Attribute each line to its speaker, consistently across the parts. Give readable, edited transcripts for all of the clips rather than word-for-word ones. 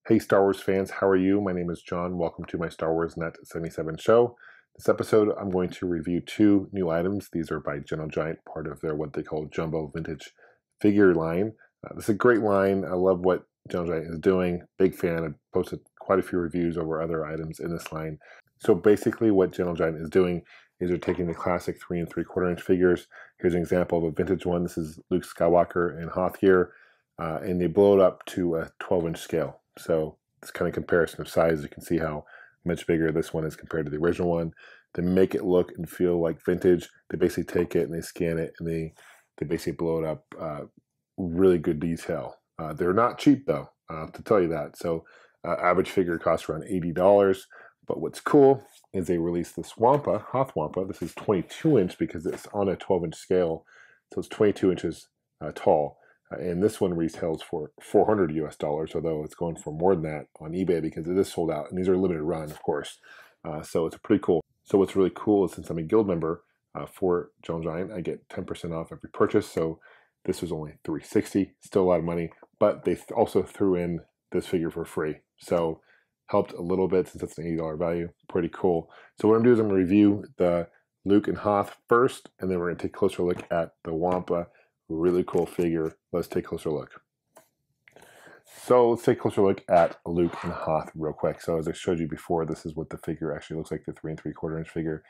Speaker 1: Hey Star Wars fans, how are you? My name is John. Welcome to my Starwarsnut77 show. This episode, I'm going to review two new items. These are by Gentle Giant, part of their what they call Jumbo Vintage figure line. This is a great line. I love what Gentle Giant is doing. Big fan. I've posted quite a few reviews over other items in this line. So basically what Gentle Giant is doing is they're taking the classic 3 3/4 inch figures. Here's an example of a vintage one. This is Luke Skywalker and Hoth here. And they blow it up to a 12-inch scale. So this kind of comparison of size, you can see how much bigger this one is compared to the original one. To make it look and feel like vintage, they basically take it and they scan it and they basically blow it up. Really good detail. They're not cheap though, to tell you that. So average figure costs around $80. But what's cool is they released this Wampa, Hoth Wampa. This is 22 inch because it's on a 12-inch scale. So it's 22 inches tall. And this one retails for $400 US, although it's going for more than that on eBay because it is sold out. And these are limited run, of course. So it's pretty cool. So what's really cool is since I'm a guild member for Gentle Giant, I get 10% off every purchase. So this was only $360, still a lot of money. But they also threw in this figure for free. So helped a little bit since it's an $80 value. Pretty cool. So what I'm going to do is I'm going to review the Luke and Hoth first, and then we're going to take a closer look at the Wampa. Really cool figure. Let's take a closer look. So let's take a closer look at Luke and Hoth real quick. So as I showed you before, this is what the figure actually looks like, the 3 3/4 inch figure.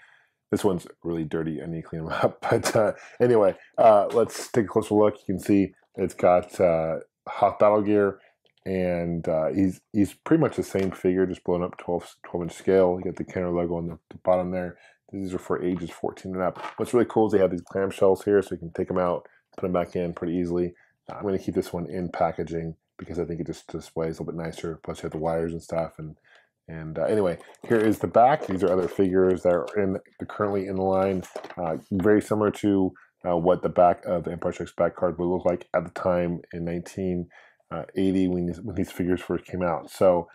Speaker 1: This one's really dirty. I need to clean them up. But anyway, let's take a closer look. You can see it's got Hoth battle gear, and he's pretty much the same figure, just blown up 12-inch scale. You got the Kenner logo on the bottom there. These are for ages 14 and up. What's really cool is they have these clamshells here, so you can take them out, put them back in pretty easily. I'm going to keep this one in packaging because I think it just displays a little bit nicer. Plus you have the wires and stuff. And anyway, here is the back. These are other figures that are currently in the line. Very similar to what the back of the Empire Strikes Back card would look like at the time in 1980 when these figures first came out. So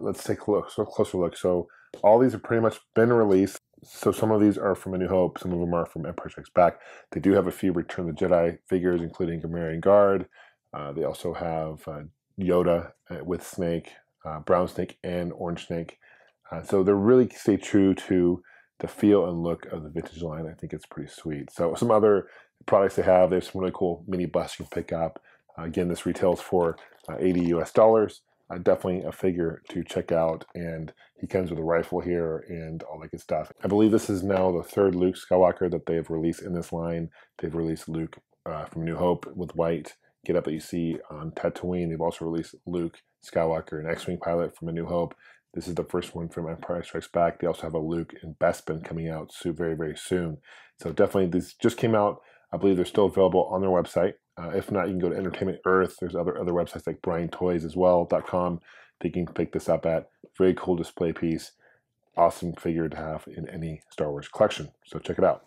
Speaker 1: let's take a look, closer look. So all these have pretty much been released. So some of these are from A New Hope, some of them are from Empire Strikes Back. They do have a few Return of the Jedi figures, including Gamorrean Guard. They also have Yoda with Snake, Brown Snake, and Orange Snake. So they really stay true to the feel and look of the vintage line. I think it's pretty sweet. So some other products they have, there's some really cool mini busts you can pick up. Again, this retails for $80 US. Definitely a figure to check out, and he comes with a rifle here and all that good stuff. I believe this is now the third Luke Skywalker that they have released in this line. They've released Luke from New Hope with white getup that you see on Tatooine. They've also released Luke Skywalker, an X-Wing pilot from A New Hope. This is the first one from Empire Strikes Back. They also have a Luke in Bespin coming out very, very soon. So definitely these just came out. I believe they're still available on their website. If not, you can go to Entertainment Earth. There's other websites like BrianToysAsWell.com that you can pick this up at. Very cool display piece. Awesome figure to have in any Star Wars collection. So check it out.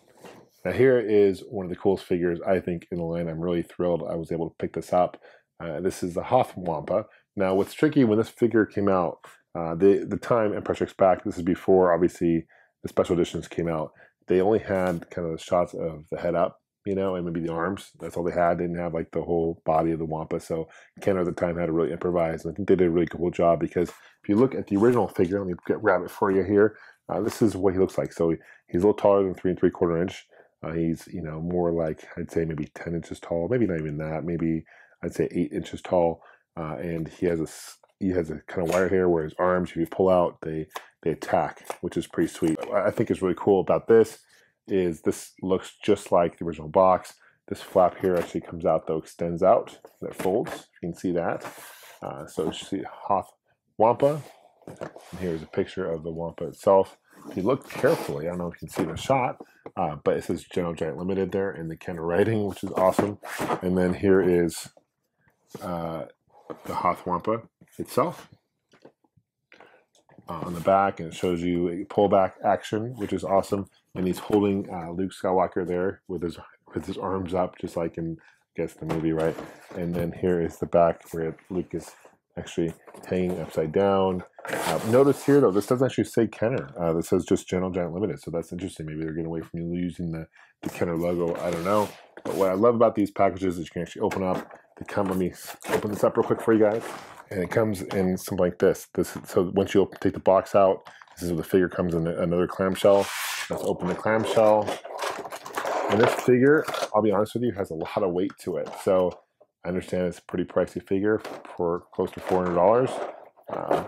Speaker 1: Now here is one of the coolest figures, I think, in the line. I'm really thrilled I was able to pick this up. This is the Hoth Wampa. Now what's tricky, when this figure came out, the time Empire Strikes Back, this is before, obviously, the special editions came out. They only had kind of the shots of the head up, you know, and maybe the arms. That's all they had. They didn't have like the whole body of the Wampa. So Kenner at the time had to really improvise. And I think they did a really cool job because if you look at the original figure, let me grab it for you here. This is what he looks like. So he's a little taller than 3 3/4 inch. He's, you know, more like, I'd say maybe 10 inches tall, maybe not even that. Maybe I'd say 8 inches tall. And he has a kind of wire here where his arms, if you pull out, they attack, which is pretty sweet. What I think is really cool about this is this looks just like the original box. This flap here actually comes out, though, extends out, that folds. You can see that. So you see Hoth Wampa. And here's a picture of the Wampa itself. If you look carefully, I don't know if you can see the shot, but it says Gentle Giant Limited there in the Kenner writing, which is awesome. And then here is the Hoth Wampa itself on the back, and it shows you a pullback action, which is awesome. And he's holding Luke Skywalker there with his arms up, just like in, I guess, the movie, right? And then here is the back where Luke is actually hanging upside down. Notice here, though, this doesn't actually say Kenner. This says just Gentle Giant Limited, so that's interesting. Maybe they're getting away from you using the Kenner logo. I don't know. But what I love about these packages is you can actually open up. They come, let me open this up real quick for you guys. And it comes in something like this. So once you take the box out, this is where the figure comes in another clamshell. Let's open the clamshell. And this figure, I'll be honest with you, has a lot of weight to it. So I understand it's a pretty pricey figure for close to $400,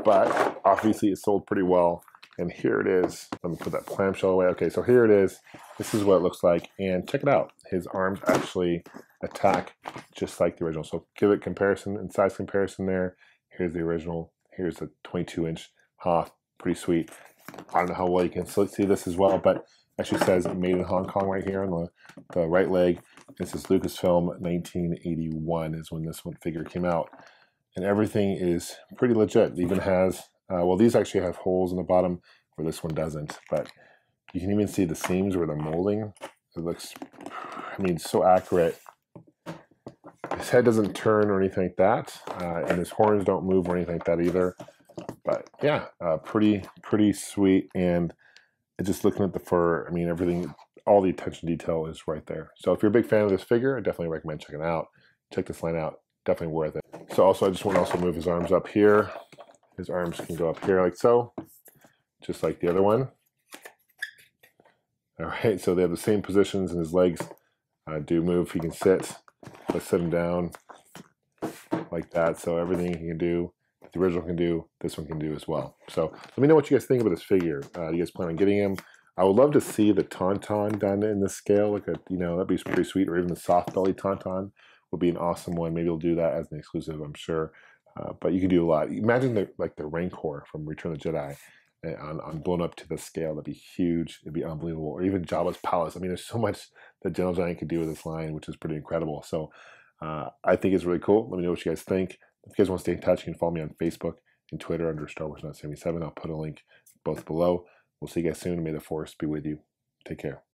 Speaker 1: but obviously it sold pretty well. And here it is. Let me put that clamshell away. Okay, so here it is. This is what it looks like. And check it out. His arms actually attack just like the original. So give it comparison and size comparison there. Here's the original. Here's the 22-inch Hoth. Pretty sweet. I don't know how well you can see this as well, but actually says made in Hong Kong right here on the right leg. This is Lucasfilm 1981 is when this one figure came out. And everything is pretty legit. It even has, well, these actually have holes in the bottom where this one doesn't. But you can even see the seams where the molding. It looks, I mean, so accurate. His head doesn't turn or anything like that. And his horns don't move or anything like that either. But yeah, pretty sweet. And just looking at the fur, I mean, everything, all the attention detail is right there. So if you're a big fan of this figure, I definitely recommend checking it out. Check this line out. Definitely worth it. So also, I just want to also move his arms up here. His arms can go up here like so, just like the other one. All right, so they have the same positions, and his legs do move. He can sit. Let's sit him down like that. So everything he can do, the original can do, this one can do as well. So let me know what you guys think about this figure. Do you guys plan on getting him? I would love to see the Tauntaun done in this scale, like a, you know, that'd be pretty sweet, or even the soft belly Tauntaun would be an awesome one. Maybe we'll do that as an exclusive, I'm sure. But you can do a lot. Imagine the Rancor from Return of the Jedi on blown up to the scale. That'd be huge. It'd be unbelievable. Or even Jabba's palace. I mean, there's so much that Gentle Giant could do with this line, which is pretty incredible. So I think it's really cool. Let me know what you guys think. If you guys want to stay in touch, you can follow me on Facebook and Twitter under Starwarsnut77. I'll put a link both below. We'll see you guys soon. May the Force be with you. Take care.